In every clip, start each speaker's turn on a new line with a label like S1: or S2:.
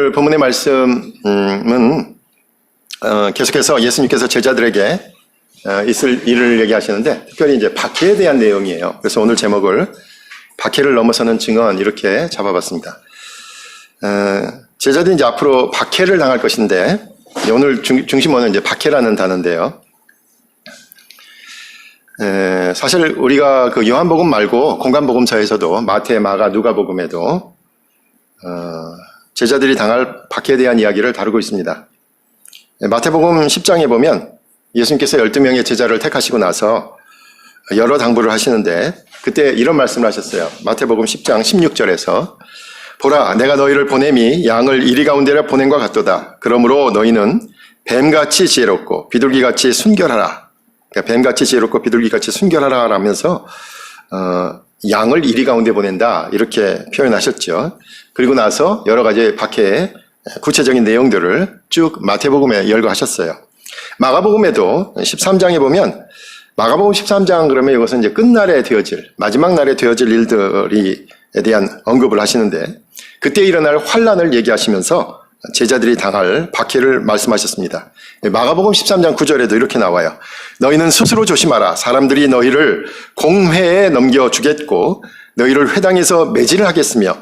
S1: 오늘 본문의 말씀은 계속해서 예수님께서 제자들에게 있을 일을 얘기하시는데 특별히 이제 박해에 대한 내용이에요. 그래서 오늘 제목을 박해를 넘어서는 증언 이렇게 잡아봤습니다. 제자들이 이제 앞으로 박해를 당할 것인데 오늘 중심어는 이제 박해라는 단어인데요. 사실 우리가 그 요한복음 말고 공간복음서에서도 마태, 마가, 누가복음에도 제자들이 당할 박해에 대한 이야기를 다루고 있습니다. 마태복음 10장에 보면 예수님께서 12명의 제자를 택하시고 나서 여러 당부를 하시는데 그때 이런 말씀을 하셨어요. 마태복음 10장 16절에서 보라, 내가 너희를 보냄이 양을 이리 가운데로 보냄과 같도다. 그러므로 너희는 뱀같이 지혜롭고 비둘기같이 순결하라. 그러니까 뱀같이 지혜롭고 비둘기같이 순결하라 라면서 양을 이리 가운데 보낸다 이렇게 표현하셨죠. 그리고 나서 여러 가지 박해의 구체적인 내용들을 쭉 마태복음에 열거하셨어요. 마가복음에도 13장에 보면 마가복음 13장 그러면 이것은 이제 끝날에 되어질 마지막 날에 되어질 일들에 대한 언급을 하시는데 그때 일어날 환란을 얘기하시면서 제자들이 당할 박해를 말씀하셨습니다. 마가복음 13장 9절에도 이렇게 나와요. 너희는 스스로 조심하라. 사람들이 너희를 공회에 넘겨주겠고 너희를 회당에서 매질을 하겠으며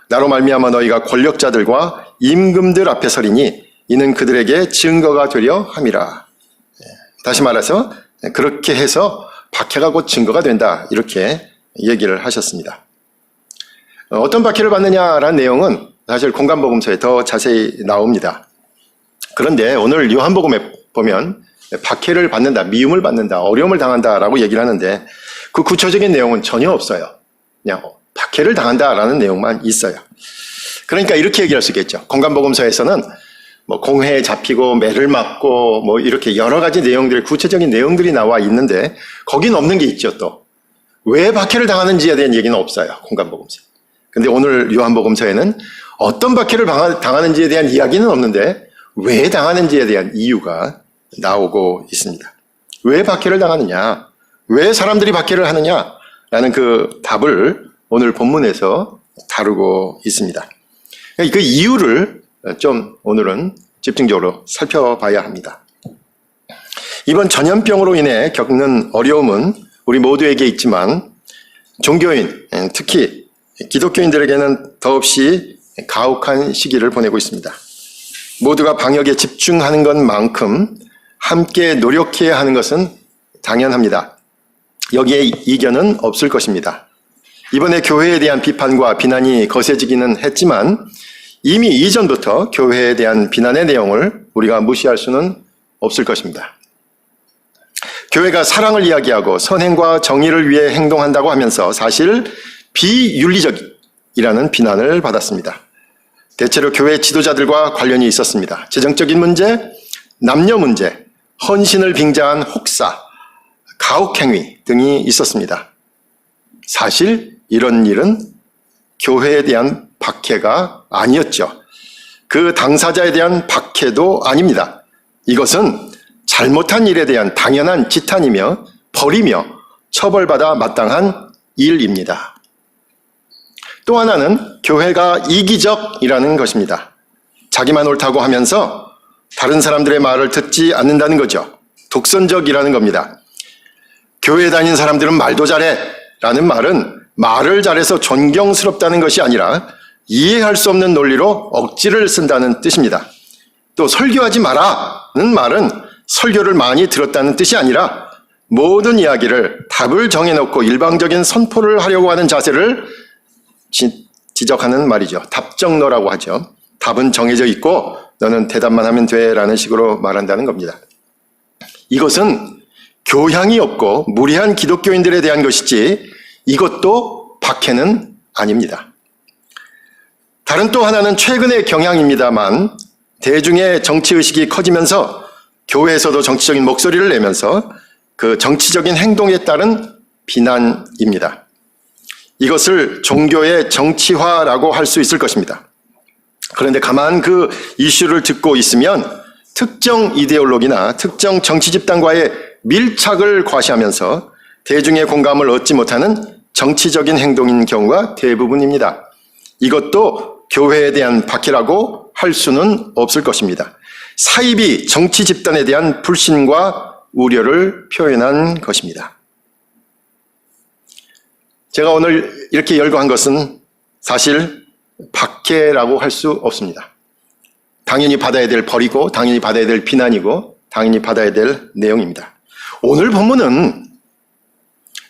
S1: 나로 말미암아 너희가 권력자들과 임금들 앞에 서리니 이는 그들에게 증거가 되려 함이라. 다시 말해서 그렇게 해서 박해가 곧 증거가 된다 이렇게 얘기를 하셨습니다. 어떤 박해를 받느냐라는 내용은 사실 공간복음서에 더 자세히 나옵니다. 그런데 오늘 요한복음에 보면 박해를 받는다, 미움을 받는다, 어려움을 당한다라고 얘기를 하는데 그 구체적인 내용은 전혀 없어요. 그냥 박해를 당한다라는 내용만 있어요. 그러니까 이렇게 얘기할 수 있겠죠. 공간복음서에서는 뭐 공회에 잡히고 매를 맞고 뭐 이렇게 여러 가지 내용들, 구체적인 내용들이 나와 있는데 거긴 없는 게 있죠. 또 왜 박해를 당하는지에 대한 얘기는 없어요. 공간복음서. 근데 오늘 요한복음서에는 어떤 박해를 당하는지에 대한 이야기는 없는데 왜 당하는지에 대한 이유가 나오고 있습니다. 왜 박해를 당하느냐? 왜 사람들이 박해를 하느냐라는 그 답을 오늘 본문에서 다루고 있습니다. 그 이유를 좀 오늘은 집중적으로 살펴봐야 합니다. 이번 전염병으로 인해 겪는 어려움은 우리 모두에게 있지만 종교인, 특히 기독교인들에게는 더없이 가혹한 시기를 보내고 있습니다. 모두가 방역에 집중하는 것만큼 함께 노력해야 하는 것은 당연합니다. 여기에 이견은 없을 것입니다. 이번에 교회에 대한 비판과 비난이 거세지기는 했지만 이미 이전부터 교회에 대한 비난의 내용을 우리가 무시할 수는 없을 것입니다. 교회가 사랑을 이야기하고 선행과 정의를 위해 행동한다고 하면서 사실 비윤리적이라는 비난을 받았습니다. 대체로 교회 지도자들과 관련이 있었습니다. 재정적인 문제, 남녀 문제, 헌신을 빙자한 혹사, 가혹행위 등이 있었습니다. 사실 이런 일은 교회에 대한 박해가 아니었죠. 그 당사자에 대한 박해도 아닙니다. 이것은 잘못한 일에 대한 당연한 지탄이며 벌이며 처벌받아 마땅한 일입니다. 또 하나는 교회가 이기적이라는 것입니다. 자기만 옳다고 하면서 다른 사람들의 말을 듣지 않는다는 거죠. 독선적이라는 겁니다. 교회에 다니는 사람들은 말도 잘해 라는 말은 말을 잘해서 존경스럽다는 것이 아니라 이해할 수 없는 논리로 억지를 쓴다는 뜻입니다. 또 설교하지 마라는 말은 설교를 많이 들었다는 뜻이 아니라 모든 이야기를 답을 정해놓고 일방적인 선포를 하려고 하는 자세를 지적하는 말이죠. 답정너라고 하죠. 답은 정해져 있고 너는 대답만 하면 돼 라는 식으로 말한다는 겁니다. 이것은 교양이 없고 무리한 기독교인들에 대한 것이지 이것도 박해는 아닙니다. 다른 또 하나는 최근의 경향입니다만 대중의 정치의식이 커지면서 교회에서도 정치적인 목소리를 내면서 그 정치적인 행동에 따른 비난입니다. 이것을 종교의 정치화라고 할 수 있을 것입니다. 그런데 가만 그 이슈를 듣고 있으면 특정 이데올로기나 특정 정치 집단과의 밀착을 과시하면서 대중의 공감을 얻지 못하는 정치적인 행동인 경우가 대부분입니다. 이것도 교회에 대한 박해라고 할 수는 없을 것입니다. 사입이 정치 집단에 대한 불신과 우려를 표현한 것입니다. 제가 오늘 이렇게 열거한 것은 사실 박해라고 할 수 없습니다. 당연히 받아야 될 벌이고 당연히 받아야 될 비난이고 당연히 받아야 될 내용입니다. 오늘 본문은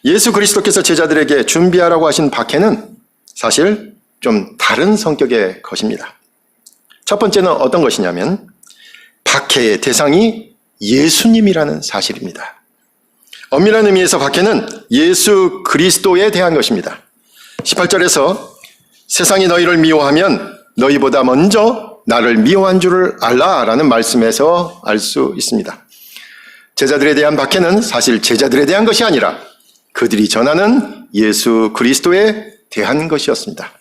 S1: 예수 그리스도께서 제자들에게 준비하라고 하신 박해는 사실 좀 다른 성격의 것입니다. 첫 번째는 어떤 것이냐면 박해의 대상이 예수님이라는 사실입니다. 엄밀한 의미에서 박해는 예수 그리스도에 대한 것입니다. 18절에서 세상이 너희를 미워하면 너희보다 먼저 나를 미워한 줄을 알라라는 말씀에서 알 수 있습니다. 제자들에 대한 박해는 사실 제자들에 대한 것이 아니라 그들이 전하는 예수 그리스도에 대한 것이었습니다.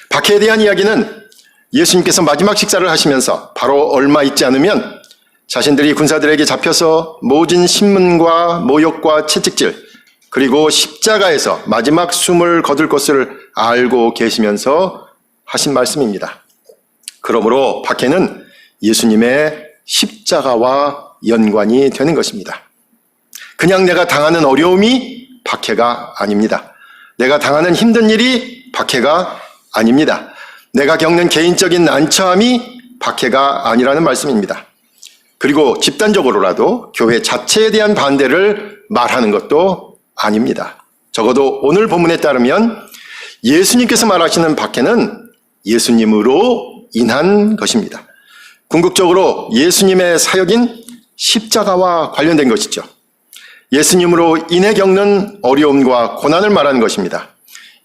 S1: 박해에 대한 이야기는 예수님께서 마지막 식사를 하시면서 바로 얼마 있지 않으면 자신들이 군사들에게 잡혀서 모진 신문과 모욕과 채찍질 그리고 십자가에서 마지막 숨을 거둘 것을 알고 계시면서 하신 말씀입니다. 그러므로 박해는 예수님의 십자가와 연관이 되는 것입니다. 그냥 내가 당하는 어려움이 박해가 아닙니다. 내가 당하는 힘든 일이 박해가 아닙니다. 내가 겪는 개인적인 난처함이 박해가 아니라는 말씀입니다. 그리고 집단적으로라도 교회 자체에 대한 반대를 말하는 것도 아닙니다. 적어도 오늘 본문에 따르면 예수님께서 말하시는 박해는 예수님으로 인한 것입니다. 궁극적으로 예수님의 사역인 십자가와 관련된 것이죠. 예수님으로 인해 겪는 어려움과 고난을 말하는 것입니다.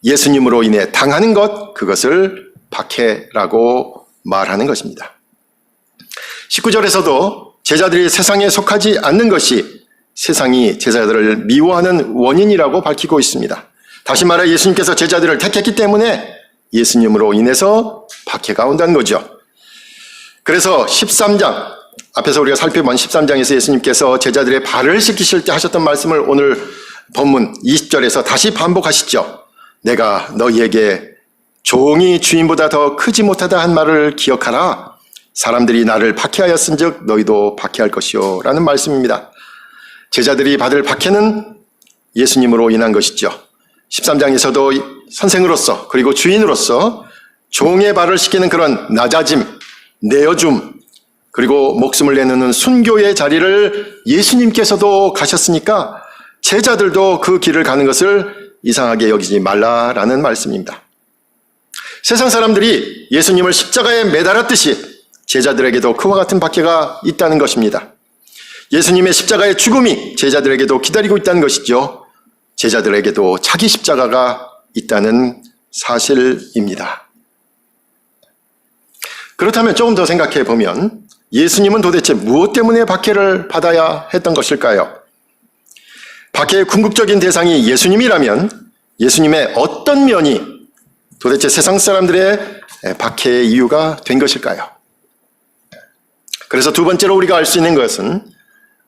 S1: 예수님으로 인해 당하는 것, 그것을 박해라고 말하는 것입니다. 19절에서도 제자들이 세상에 속하지 않는 것이 세상이 제자들을 미워하는 원인이라고 밝히고 있습니다. 다시 말해 예수님께서 제자들을 택했기 때문에 예수님으로 인해서 박해가 온다는 거죠. 그래서 13장, 앞에서 우리가 살펴본 13장에서 예수님께서 제자들의 발을 씻기실 때 하셨던 말씀을 오늘 본문 20절에서 다시 반복하시죠. 내가 너희에게 종이 주인보다 더 크지 못하다 한 말을 기억하라. 사람들이 나를 박해하였은즉 너희도 박해할 것이요 라는 말씀입니다. 제자들이 받을 박해는 예수님으로 인한 것이죠. 13장에서도 선생으로서 그리고 주인으로서 종의 발을 씻기는 그런 낮아짐, 내어줌, 그리고 목숨을 내놓는 순교의 자리를 예수님께서도 가셨으니까 제자들도 그 길을 가는 것을 이상하게 여기지 말라라는 말씀입니다. 세상 사람들이 예수님을 십자가에 매달았듯이 제자들에게도 그와 같은 박해가 있다는 것입니다. 예수님의 십자가의 죽음이 제자들에게도 기다리고 있다는 것이죠. 제자들에게도 자기 십자가가 있다는 사실입니다. 그렇다면 조금 더 생각해 보면 예수님은 도대체 무엇 때문에 박해를 받아야 했던 것일까요? 박해의 궁극적인 대상이 예수님이라면 예수님의 어떤 면이 도대체 세상 사람들의 박해의 이유가 된 것일까요? 그래서 두 번째로 우리가 알 수 있는 것은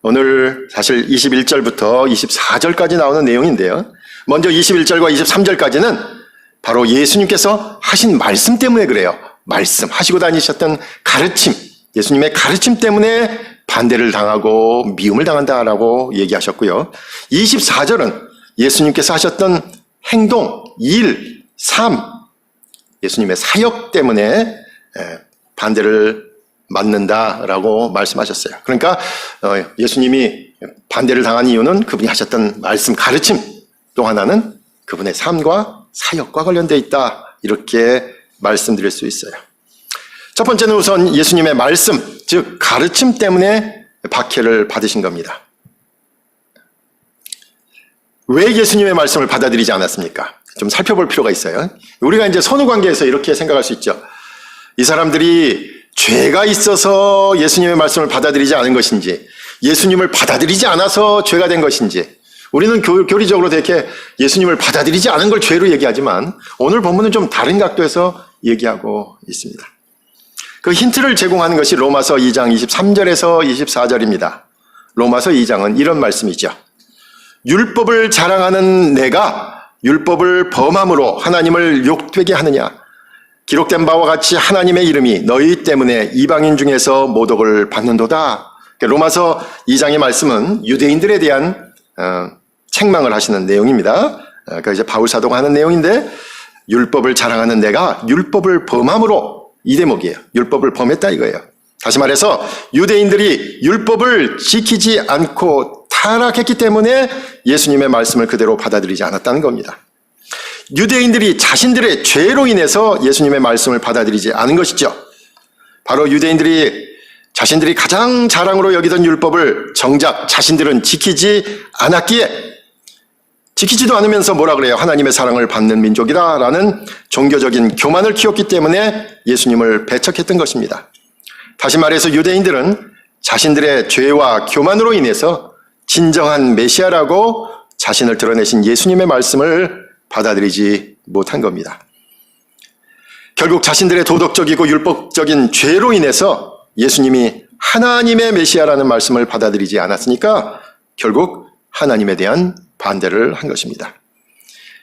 S1: 오늘 사실 21절부터 24절까지 나오는 내용인데요. 먼저 21절과 23절까지는 바로 예수님께서 하신 말씀 때문에 그래요. 말씀, 하시고 다니셨던 가르침, 예수님의 가르침 때문에 반대를 당하고 미움을 당한다라고 얘기하셨고요. 24절은 예수님께서 하셨던 행동, 일, 삶, 예수님의 사역 때문에 반대를 맞는다라고 말씀하셨어요. 그러니까 예수님이 반대를 당한 이유는 그분이 하셨던 말씀, 가르침, 또 하나는 그분의 삶과 사역과 관련되어 있다, 이렇게 말씀드릴 수 있어요. 첫 번째는 우선 예수님의 말씀, 즉 가르침 때문에 박해를 받으신 겁니다. 왜 예수님의 말씀을 받아들이지 않았습니까? 좀 살펴볼 필요가 있어요. 우리가 이제 선후관계에서 이렇게 생각할 수 있죠. 이 사람들이 죄가 있어서 예수님의 말씀을 받아들이지 않은 것인지, 예수님을 받아들이지 않아서 죄가 된 것인지, 우리는 교리적으로 되게 예수님을 받아들이지 않은 걸 죄로 얘기하지만 오늘 본문은 좀 다른 각도에서 얘기하고 있습니다. 그 힌트를 제공하는 것이 로마서 2장 23절에서 24절입니다. 로마서 2장은 이런 말씀이죠. 율법을 자랑하는 내가 율법을 범함으로 하나님을 욕되게 하느냐? 기록된 바와 같이 하나님의 이름이 너희 때문에 이방인 중에서 모독을 받는도다. 로마서 2장의 말씀은 유대인들에 대한 책망을 하시는 내용입니다. 그러니까 이제 바울 사도가 하는 내용인데, 율법을 자랑하는 내가 율법을 범함으로, 이 대목이에요. 율법을 범했다 이거예요. 다시 말해서 유대인들이 율법을 지키지 않고 타락했기 때문에 예수님의 말씀을 그대로 받아들이지 않았다는 겁니다. 유대인들이 자신들의 죄로 인해서 예수님의 말씀을 받아들이지 않은 것이죠. 바로 유대인들이 자신들이 가장 자랑으로 여기던 율법을 정작 자신들은 지키지 않았기에, 지키지도 않으면서 뭐라 그래요? 하나님의 사랑을 받는 민족이다라는 종교적인 교만을 키웠기 때문에 예수님을 배척했던 것입니다. 다시 말해서 유대인들은 자신들의 죄와 교만으로 인해서 진정한 메시아라고 자신을 드러내신 예수님의 말씀을 받아들이지 못한 겁니다. 결국 자신들의 도덕적이고 율법적인 죄로 인해서 예수님이 하나님의 메시아라는 말씀을 받아들이지 않았으니까 결국 하나님에 대한 반대를 한 것입니다.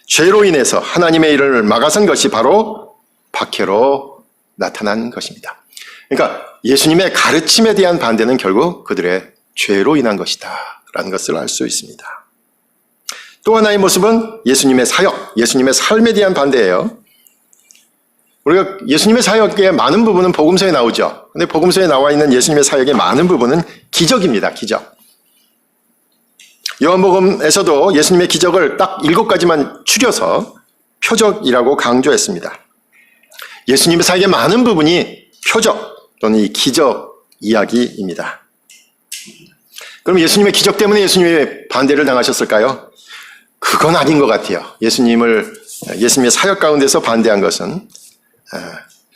S1: 죄로 인해서 하나님의 일을 막아선 것이 바로 박해로 나타난 것입니다. 그러니까 예수님의 가르침에 대한 반대는 결국 그들의 죄로 인한 것이다 라는 것을 알 수 있습니다. 또 하나의 모습은 예수님의 사역, 예수님의 삶에 대한 반대예요. 우리가 예수님의 사역의 많은 부분은 복음서에 나오죠. 근데 복음서에 나와 있는 예수님의 사역의 많은 부분은 기적입니다. 기적. 요한복음에서도 예수님의 기적을 딱 7가지만 추려서 표적이라고 강조했습니다. 예수님의 사역의 많은 부분이 표적 또는 이 기적 이야기입니다. 그럼 예수님의 기적 때문에 예수님의 반대를 당하셨을까요? 그건 아닌 것 같아요. 예수님의 사역 가운데서 반대한 것은.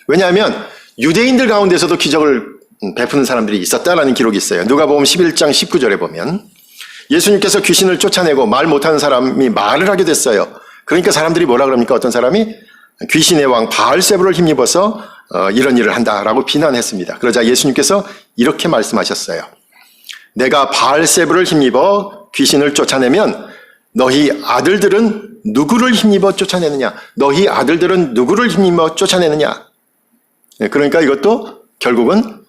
S1: 왜냐하면 유대인들 가운데서도 기적을 베푸는 사람들이 있었다라는 기록이 있어요. 누가복음 11장 19절에 보면 예수님께서 귀신을 쫓아내고 말 못하는 사람이 말을 하게 됐어요. 그러니까 사람들이 뭐라 그럽니까? 어떤 사람이 귀신의 왕 바알세불을 힘입어서 이런 일을 한다라고 비난했습니다. 그러자 예수님께서 이렇게 말씀하셨어요. 내가 바알세불을 힘입어 귀신을 쫓아내면 너희 아들들은 누구를 힘입어 쫓아내느냐? 너희 아들들은 누구를 힘입어 쫓아내느냐? 그러니까 이것도 결국은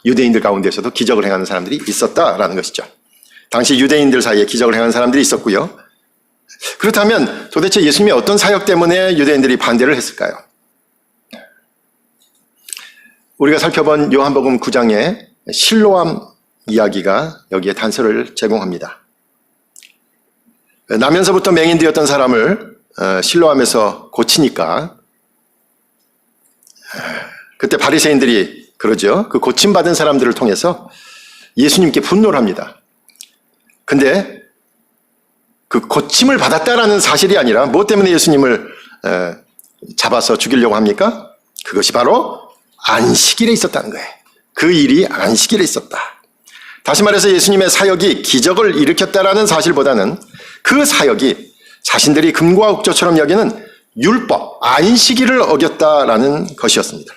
S1: 유대인들 가운데서도 기적을 행하는 사람들이 있었다라는 것이죠. 당시 유대인들 사이에 기적을 행하는 사람들이 있었고요. 그렇다면 도대체 예수님의 어떤 사역 때문에 유대인들이 반대를 했을까요? 우리가 살펴본 요한복음 9장의 실로암 이야기가 여기에 단서를 제공합니다. 나면서부터 맹인되었던 사람을 실로암에서 고치니까 그때 바리새인들이 그러죠. 그 고침받은 사람들을 통해서 예수님께 분노를 합니다. 근데 그 고침을 받았다라는 사실이 아니라 무엇 때문에 예수님을 잡아서 죽이려고 합니까? 그것이 바로 안식일에 있었다는 거예요. 그 일이 안식일에 있었다. 다시 말해서 예수님의 사역이 기적을 일으켰다라는 사실보다는 그 사역이 자신들이 금과 옥조처럼 여기는 율법, 안식일을 어겼다라는 것이었습니다.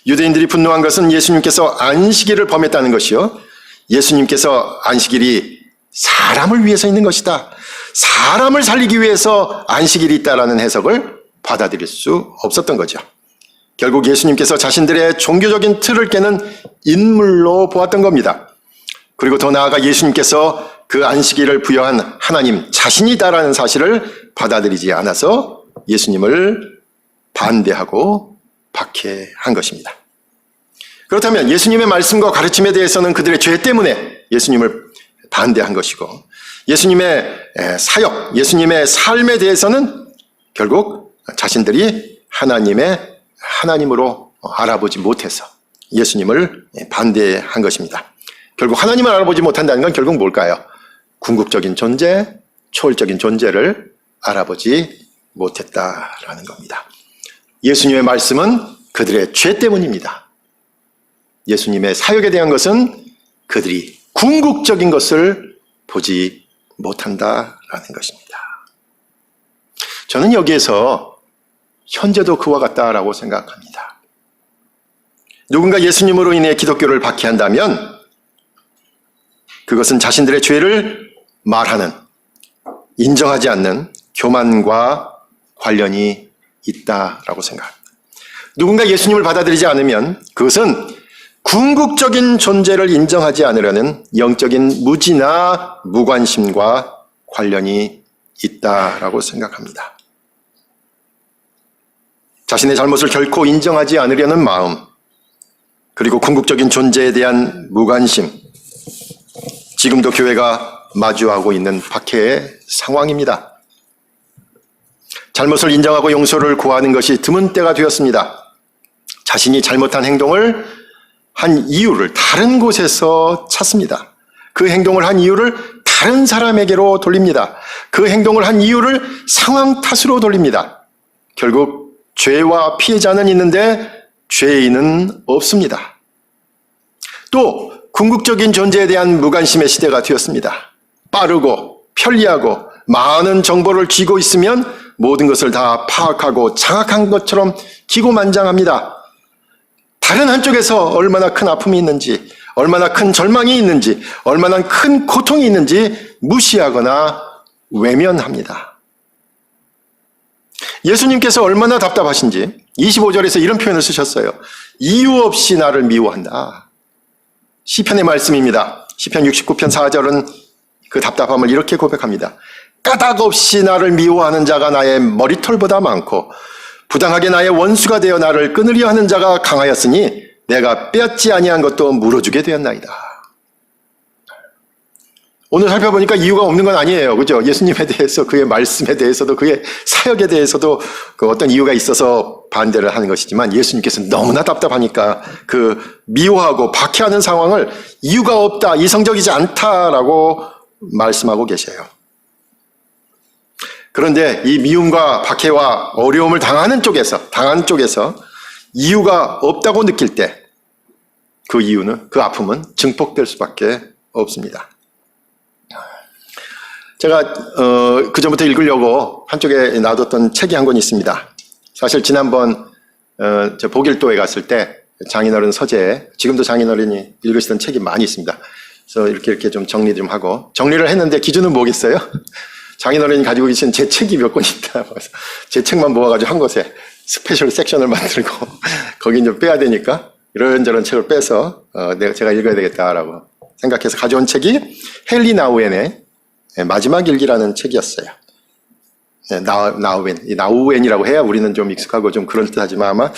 S1: 유대인들이 분노한 것은 예수님께서 안식일을 범했다는 것이요. 예수님께서 안식일이 사람을 위해서 있는 것이다. 사람을 살리기 위해서 안식일이 있다라는 해석을 받아들일 수 없었던 거죠. 결국 예수님께서 자신들의 종교적인 틀을 깨는 인물로 보았던 겁니다. 그리고 더 나아가 예수님께서 그 안식일을 부여한 하나님 자신이다라는 사실을 받아들이지 않아서 예수님을 반대하고 박해한 것입니다. 그렇다면 예수님의 말씀과 가르침에 대해서는 그들의 죄 때문에 예수님을 반대한 것이고, 예수님의 사역, 예수님의 삶에 대해서는 결국 자신들이 하나님으로 알아보지 못해서 예수님을 반대한 것입니다. 결국 하나님을 알아보지 못한다는 건 결국 뭘까요? 궁극적인 존재, 초월적인 존재를 알아보지 못했다라는 겁니다. 예수님의 말씀은 그들의 죄 때문입니다. 예수님의 사역에 대한 것은 그들이 궁극적인 것을 보지 못한다라는 것입니다. 저는 여기에서 현재도 그와 같다라고 생각합니다. 누군가 예수님으로 인해 기독교를 박해한다면 그것은 자신들의 죄를 말하는, 인정하지 않는 교만과 관련이 있다라고 생각합니다. 누군가 예수님을 받아들이지 않으면 그것은 궁극적인 존재를 인정하지 않으려는 영적인 무지나 무관심과 관련이 있다라고 생각합니다. 자신의 잘못을 결코 인정하지 않으려는 마음, 그리고 궁극적인 존재에 대한 무관심, 지금도 교회가 마주하고 있는 박해의 상황입니다. 잘못을 인정하고 용서를 구하는 것이 드문 때가 되었습니다. 자신이 잘못한 행동을 한 이유를 다른 곳에서 찾습니다. 그 행동을 한 이유를 다른 사람에게로 돌립니다. 그 행동을 한 이유를 상황 탓으로 돌립니다. 결국 죄와 피해자는 있는데 죄인은 없습니다. 또 궁극적인 존재에 대한 무관심의 시대가 되었습니다. 빠르고 편리하고 많은 정보를 쥐고 있으면 모든 것을 다 파악하고 장악한 것처럼 기고만장합니다. 다른 한쪽에서 얼마나 큰 아픔이 있는지, 얼마나 큰 절망이 있는지, 얼마나 큰 고통이 있는지 무시하거나 외면합니다. 예수님께서 얼마나 답답하신지 25절에서 이런 표현을 쓰셨어요. 이유 없이 나를 미워한다. 시편의 말씀입니다. 시편 69편 4절은 그 답답함을 이렇게 고백합니다. 까닭 없이 나를 미워하는 자가 나의 머리털보다 많고 부당하게 나의 원수가 되어 나를 끊으려 하는 자가 강하였으니 내가 빼앗지 아니한 것도 물어주게 되었나이다. 오늘 살펴보니까 이유가 없는 건 아니에요. 그죠? 예수님에 대해서, 그의 말씀에 대해서도, 그의 사역에 대해서도 그 어떤 이유가 있어서 반대를 하는 것이지만 예수님께서는 너무나 답답하니까 그 미워하고 박해하는 상황을 이유가 없다, 이성적이지 않다라고 말씀하고 계셔요. 그런데 이 미움과 박해와 어려움을 당하는 쪽에서 이유가 없다고 느낄 때 그 이유는, 그 아픔은 증폭될 수밖에 없습니다. 제가 그전부터 읽으려고 한쪽에 놔뒀던 책이 한 권 있습니다. 사실 지난번 저 보길도에 갔을 때 장인어른 서재에 지금도 장인어른이 읽으시던 책이 많이 있습니다. 그래서 이렇게 좀 정리 좀 하고, 정리를 했는데 기준은 뭐겠어요? 장인어른이 가지고 계신 제 책이 몇 권 있다. 그래서 제 책만 모아가지고 한 곳에 스페셜 섹션을 만들고 거긴 좀 빼야 되니까 이런저런 책을 빼서 제가 읽어야 되겠다라고 생각해서 가져온 책이 헨리 나우엔의 마지막 일기라는 책이었어요. 나우엔. 이 나우엔이라고 해야 우리는 좀 익숙하고 좀 그런 뜻하지만 아마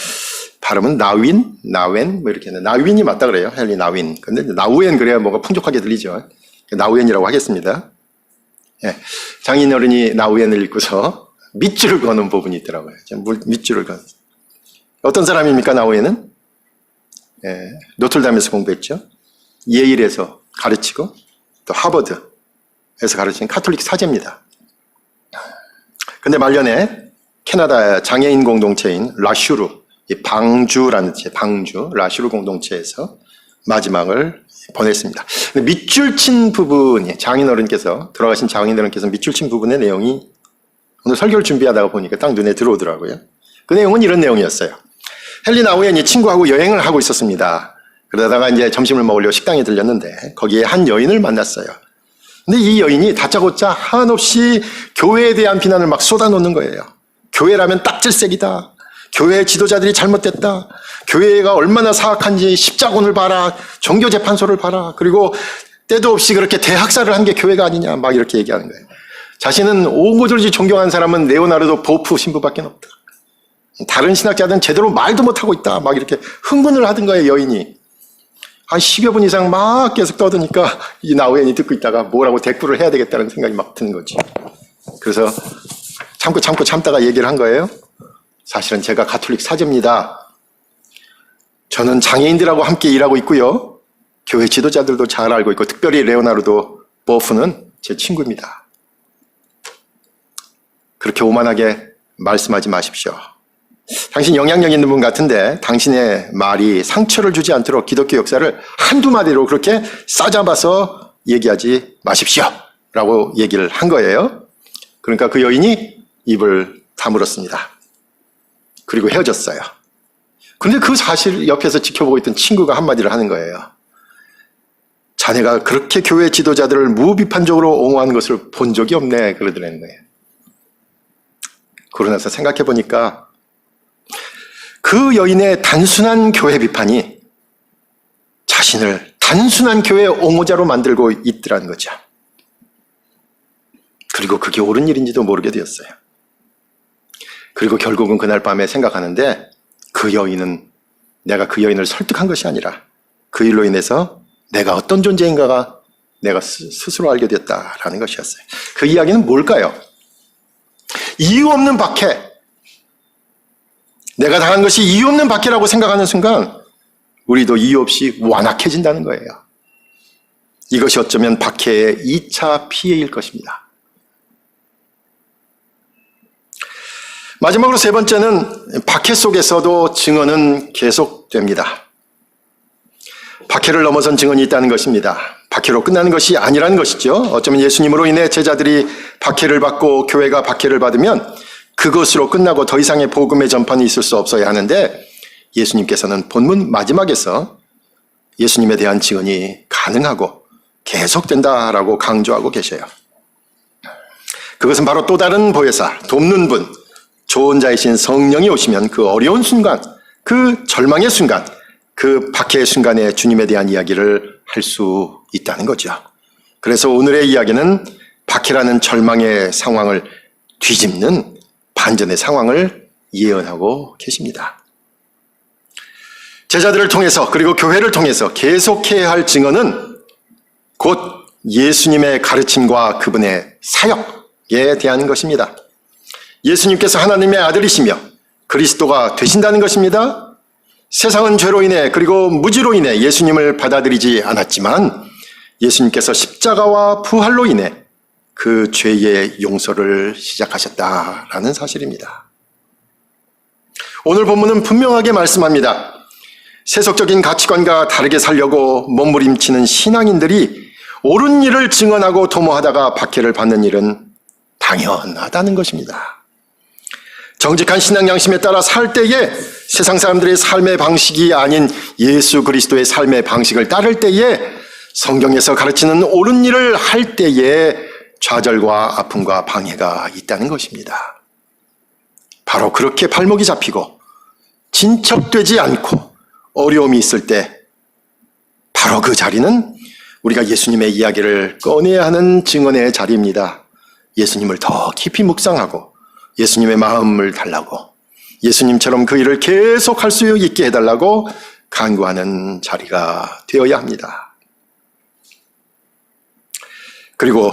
S1: 발음은 나웬 뭐 이렇게 했는데 나윈이 맞다 그래요. 헨리 나윈. 근데 나우엔 그래야 뭔가 풍족하게 들리죠. 나우엔이라고 하겠습니다. 예, 장인어른이 나우엔을 읽고서 밑줄을 그는 부분이 있더라고요. 밑줄을 건. 어떤 사람입니까, 나우엔은? 예, 노틀담에서 공부했죠. 예일에서 가르치고 또 하버드에서 가르치는 카톨릭 사제입니다. 근데 말년에 캐나다 장애인 공동체인 라슈르, 방주라는 라슈르 공동체에서 마지막을 보냈습니다. 근데 밑줄 친 부분이, 돌아가신 장인어른께서 밑줄 친 부분의 내용이 오늘 설교를 준비하다가 보니까 딱 눈에 들어오더라고요. 그 내용은 이런 내용이었어요. 헨리 나우엔이 친구하고 여행을 하고 있었습니다. 그러다가 이제 점심을 먹으려고 식당에 들렸는데 거기에 한 여인을 만났어요. 근데 이 여인이 다짜고짜 한없이 교회에 대한 비난을 막 쏟아놓는 거예요. 교회라면 딱질색이다. 교회 지도자들이 잘못됐다. 교회가 얼마나 사악한지 십자군을 봐라. 종교재판소를 봐라. 그리고 때도 없이 그렇게 대학살을 한 게 교회가 아니냐. 막 이렇게 얘기하는 거예요. 자신은 오고졸지 존경한 사람은 레오나르도 보프 신부밖에 없다. 다른 신학자들은 제대로 말도 못하고 있다. 막 이렇게 흥분을 하던 거예요, 여인이. 한 10여 분 이상 막 계속 떠드니까 이 나우엔이 듣고 있다가 뭐라고 대꾸를 해야 되겠다는 생각이 막 드는 거지. 그래서 참다가 얘기를 한 거예요. 사실은 제가 가톨릭 사제입니다. 저는 장애인들하고 함께 일하고 있고요. 교회 지도자들도 잘 알고 있고 특별히 레오나르도 보프는 제 친구입니다. 그렇게 오만하게 말씀하지 마십시오. 당신 영향력 있는 분 같은데 당신의 말이 상처를 주지 않도록 기독교 역사를 한두 마디로 그렇게 싸잡아서 얘기하지 마십시오. 라고 얘기를 한 거예요. 그러니까 그 여인이 입을 다물었습니다. 그리고 헤어졌어요. 그런데 그 사실 옆에서 지켜보고 있던 친구가 한마디를 하는 거예요. 자네가 그렇게 교회 지도자들을 무비판적으로 옹호하는 것을 본 적이 없네. 그러더라는 거예요. 그러고 나서 생각해 보니까 그 여인의 단순한 교회 비판이 자신을 단순한 교회 옹호자로 만들고 있더라는 거죠. 그리고 그게 옳은 일인지도 모르게 되었어요. 그리고 결국은 그날 밤에 생각하는데 그 여인은 내가 그 여인을 설득한 것이 아니라 그 일로 인해서 내가 어떤 존재인가가 내가 스스로 알게 됐다라는 것이었어요. 그 이야기는 뭘까요? 이유 없는 박해. 내가 당한 것이 이유 없는 박해라고 생각하는 순간 우리도 이유 없이 완악해진다는 거예요. 이것이 어쩌면 박해의 2차 피해일 것입니다. 마지막으로 세 번째는 박해 속에서도 증언은 계속됩니다. 박해를 넘어선 증언이 있다는 것입니다. 박해로 끝나는 것이 아니라는 것이죠. 어쩌면 예수님으로 인해 제자들이 박해를 받고 교회가 박해를 받으면 그것으로 끝나고 더 이상의 복음의 전파는 있을 수 없어야 하는데 예수님께서는 본문 마지막에서 예수님에 대한 증언이 가능하고 계속된다라고 강조하고 계셔요. 그것은 바로 또 다른 보혜사, 돕는 분, 좋은 자이신 성령이 오시면 그 어려운 순간, 그 절망의 순간, 그 박해의 순간에 주님에 대한 이야기를 할 수 있다는 거죠. 그래서 오늘의 이야기는 박해라는 절망의 상황을 뒤집는 반전의 상황을 예언하고 계십니다. 제자들을 통해서 그리고 교회를 통해서 계속해야 할 증언은 곧 예수님의 가르침과 그분의 사역에 대한 것입니다. 예수님께서 하나님의 아들이시며 그리스도가 되신다는 것입니다. 세상은 죄로 인해 그리고 무지로 인해 예수님을 받아들이지 않았지만 예수님께서 십자가와 부활로 인해 그 죄의 용서를 시작하셨다라는 사실입니다. 오늘 본문은 분명하게 말씀합니다. 세속적인 가치관과 다르게 살려고 몸부림치는 신앙인들이 옳은 일을 증언하고 도모하다가 박해를 받는 일은 당연하다는 것입니다. 정직한 신앙 양심에 따라 살 때에 세상 사람들의 삶의 방식이 아닌 예수 그리스도의 삶의 방식을 따를 때에 성경에서 가르치는 옳은 일을 할 때에 좌절과 아픔과 방해가 있다는 것입니다. 바로 그렇게 발목이 잡히고 진척되지 않고 어려움이 있을 때 바로 그 자리는 우리가 예수님의 이야기를 꺼내야 하는 증언의 자리입니다. 예수님을 더 깊이 묵상하고 예수님의 마음을 달라고 예수님처럼 그 일을 계속할 수 있게 해달라고 간구하는 자리가 되어야 합니다. 그리고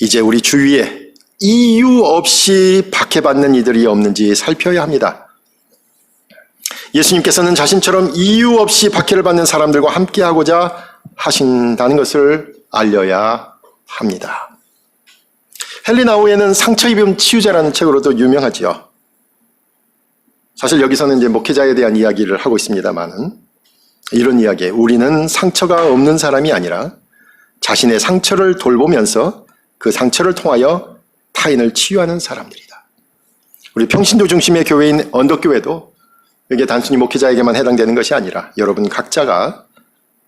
S1: 이제 우리 주위에 이유 없이 박해받는 이들이 없는지 살펴야 합니다. 예수님께서는 자신처럼 이유 없이 박해를 받는 사람들과 함께하고자 하신다는 것을 알려야 합니다. 헨리 나우에는 상처 입은 치유자라는 책으로도 유명하지요. 사실 여기서는 이제 목회자에 대한 이야기를 하고 있습니다만은 이런 이야기, 우리는 상처가 없는 사람이 아니라 자신의 상처를 돌보면서 그 상처를 통하여 타인을 치유하는 사람들이다. 우리 평신도 중심의 교회인 언덕교회도 이게 단순히 목회자에게만 해당되는 것이 아니라 여러분 각자가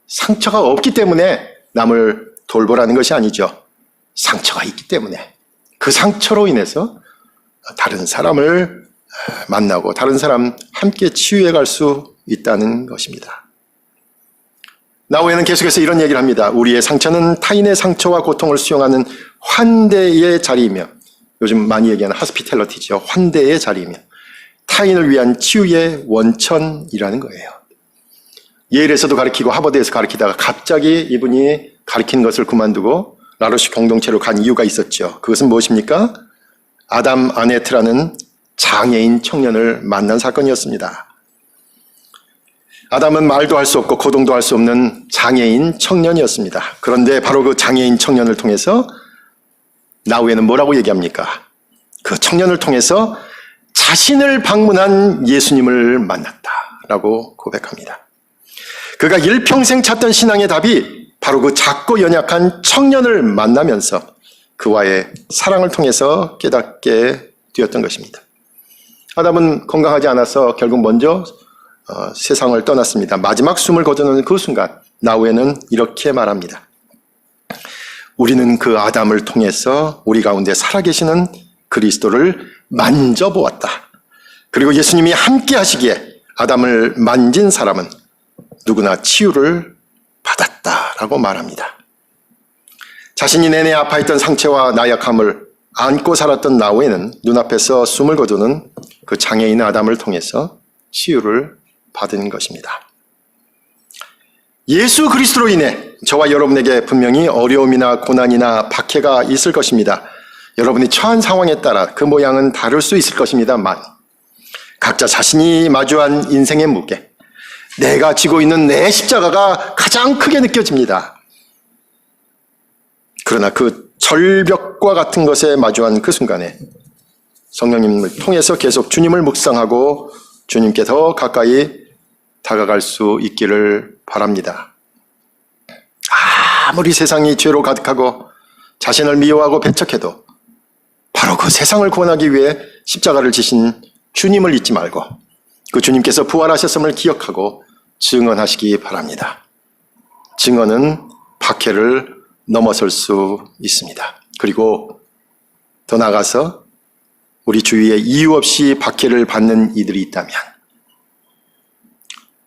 S1: 상처가 없기 때문에 남을 돌보라는 것이 아니죠. 상처가 있기 때문에 그 상처로 인해서 다른 사람을 만나고 다른 사람 함께 치유해 갈 수 있다는 것입니다. 나우에는 계속해서 이런 얘기를 합니다. 우리의 상처는 타인의 상처와 고통을 수용하는 환대의 자리이며, 요즘 많이 얘기하는 하스피텔러티죠. 환대의 자리이며 타인을 위한 치유의 원천이라는 거예요. 예일에서도 가르치고 하버드에서 가르치다가 갑자기 이분이 가르치는 것을 그만두고 라로시 공동체로 간 이유가 있었죠. 그것은 무엇입니까? 아담 아네트라는 장애인 청년을 만난 사건이었습니다. 아담은 말도 할 수 없고 거동도 할 수 없는 장애인 청년이었습니다. 그런데 바로 그 장애인 청년을 통해서 나우에는 뭐라고 얘기합니까? 그 청년을 통해서 자신을 방문한 예수님을 만났다라고 고백합니다. 그가 일평생 찾던 신앙의 답이 바로 그 작고 연약한 청년을 만나면서 그와의 사랑을 통해서 깨닫게 되었던 것입니다. 아담은 건강하지 않아서 결국 먼저 세상을 떠났습니다. 마지막 숨을 거두는 그 순간 나우에는 이렇게 말합니다. 우리는 그 아담을 통해서 우리 가운데 살아계시는 그리스도를 만져보았다. 그리고 예수님이 함께 하시기에 아담을 만진 사람은 누구나 치유를 받았다라고 말합니다. 자신이 내내 아파했던 상처와 나약함을 안고 살았던 나후에는 눈앞에서 숨을 거두는 그 장애인 아담을 통해서 치유를 받은 것입니다. 예수 그리스도로 인해 저와 여러분에게 분명히 어려움이나 고난이나 박해가 있을 것입니다. 여러분이 처한 상황에 따라 그 모양은 다를 수 있을 것입니다만 각자 자신이 마주한 인생의 무게, 내가 지고 있는 내 십자가가 가장 크게 느껴집니다. 그러나 그 절벽과 같은 것에 마주한 그 순간에 성령님을 통해서 계속 주님을 묵상하고 주님께 더 가까이 다가갈 수 있기를 바랍니다. 아무리 세상이 죄로 가득하고 자신을 미워하고 배척해도 바로 그 세상을 구원하기 위해 십자가를 지신 주님을 잊지 말고 그 주님께서 부활하셨음을 기억하고 증언하시기 바랍니다. 증언은 박해를 넘어설 수 있습니다. 그리고 더 나아가서 우리 주위에 이유 없이 박해를 받는 이들이 있다면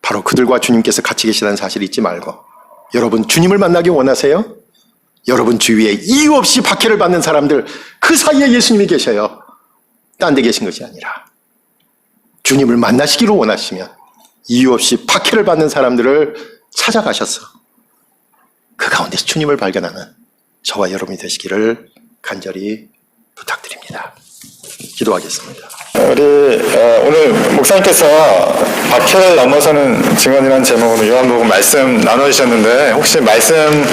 S1: 바로 그들과 주님께서 같이 계시다는 사실을 잊지 말고 여러분 주님을 만나기 원하세요? 여러분 주위에 이유 없이 박해를 받는 사람들 그 사이에 예수님이 계셔요. 딴 데 계신 것이 아니라 주님을 만나시기를 원하시면 이유 없이 박해를 받는 사람들을 찾아가셔서 그 가운데서 주님을 발견하는 저와 여러분이 되시기를 간절히 부탁드립니다. 기도하겠습니다.
S2: 우리 오늘 목사님께서 박해를 넘어서는 증언이라는 제목으로 요한복음 말씀 나눠주셨는데 혹시 말씀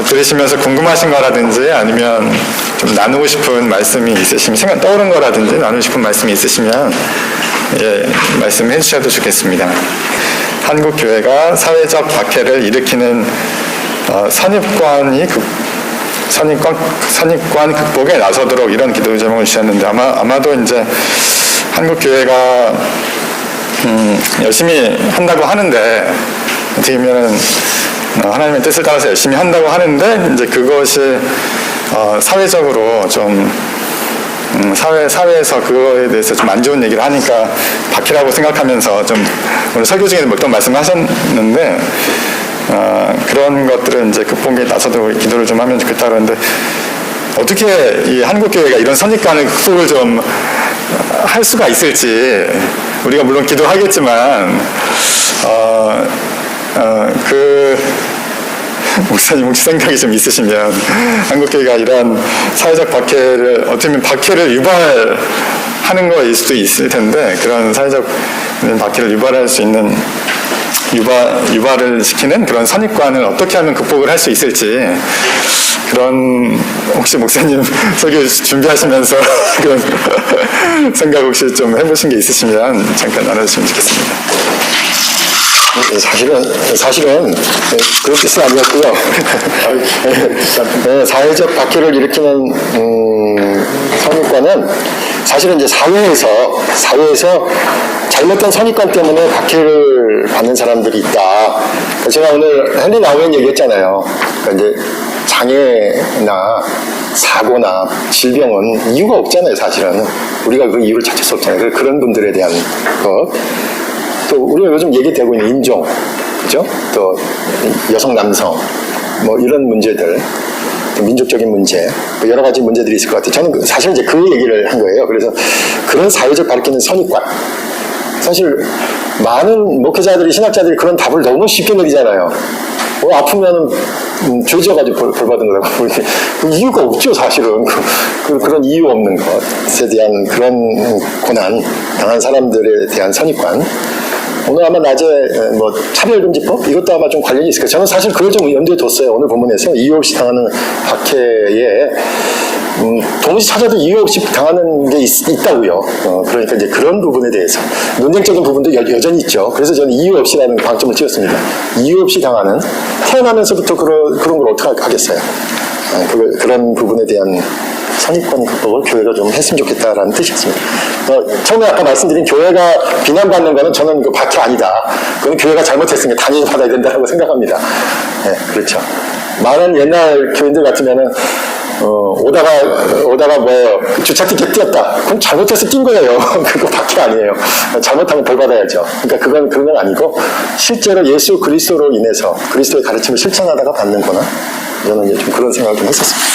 S2: 들으시면서 궁금하신 거라든지 아니면 좀 나누고 싶은 말씀이 있으시면 생각 떠오른 거라든지 나누고 싶은 말씀이 있으시면 말씀해 주셔도 좋겠습니다. 한국 교회가 사회적 박해를 일으키는 선입관 극복에 나서도록 이런 기도 제목을 주셨는데 아마도 이제 한국 교회가 열심히 한다고 하는데 어떻게 보면 하나님의 뜻을 따라서 열심히 한다고 하는데 이제 그것이 사회적으로 좀 사회에서 그거에 대해서 좀 안 좋은 얘기를 하니까 박해라고 생각하면서 좀 오늘 설교 중에도 어떤 말씀을 하셨는데 그런 것들을 이제 극복에 나서도록 기도를 좀 하면 좋겠다 그러는데 어떻게 이 한국교회가 이런 선입관을 극복을 좀 할 수가 있을지 우리가 물론 기도하겠지만 목사님 혹시 생각이 좀 있으시면 한국교회가 이런 사회적 박해를 어떻게 보면 박해를 유발하는 거일 수도 있을 텐데 그런 사회적 박해를 유발할 수 있는 유발을 시키는 그런 선입관을 어떻게 하면 극복을 할 수 있을지 그런 혹시 목사님 설교 준비하시면서 그런 생각 혹시 좀 해보신 게 있으시면 잠깐 나눠주시면 좋겠습니다.
S1: 사실은 그런 뜻은 아니었고요. 사회적 박해를 일으키는 선입관은 사실은 이제 사회에서 잘못된 선입관 때문에 박해를 받는 사람들이 있다. 제가 오늘 헨리 나우엔 얘기했잖아요. 그러니까 이제 장애나 사고나 질병은 이유가 없잖아요. 사실은 우리가 그 이유를 찾을 수 없잖아요. 그런 분들에 대한 것. 또 우리가 요즘 얘기되고 있는 인종, 그죠? 또 여성, 남성, 뭐 이런 문제들, 민족적인 문제, 여러 가지 문제들이 있을 것 같아요. 저는 사실 이제 그 얘기를 한 거예요. 그래서 그런 사회적 가르치는 선입관. 사실 많은 목회자들이, 신학자들이 그런 답을 너무 쉽게 내리잖아요. 아프면은 죄져가지고 벌 받은 거라고. 그 이유가 없죠, 사실은. 그런 이유 없는 것에 대한 그런 고난, 당한 사람들에 대한 선입관. 오늘 아마 낮에 뭐 차별금지법 이것도 아마 좀 관련이 있을 거예요. 저는 사실 그걸 좀 염두에 뒀어요. 오늘 본문에서 이유 없이 당하는 박해에 동시 찾아도 이유 없이 당하는 게 있다고요. 그러니까 이제 그런 부분에 대해서 논쟁적인 부분도 여전히 있죠. 그래서 저는 이유 없이라는 방점을 찍었습니다. 이유 없이 당하는 태어나면서부터 그런 걸 어떻게 하겠어요. 그런 부분에 대한 선입관 극복을 교회가 좀 했으면 좋겠다라는 뜻이었습니다. 처음에 아까 말씀드린 교회가 비난받는 거는 저는 박해 아니다. 그건 교회가 잘못했으니까 당연히 받아야 된다고 생각합니다. 네, 그렇죠. 많은 옛날 교인들 같으면은 오다가 뭐 주차 티켓 띄었다. 그건 잘못해서 뛴 거예요. 그거 밖에 아니에요. 잘못하면 벌 받아야죠. 그러니까 그건 그런 건 아니고 실제로 예수 그리스도로 인해서 그리스도의 가르침을 실천하다가 받는 거나 저는 이제 좀 그런 생각을 좀 했었습니다.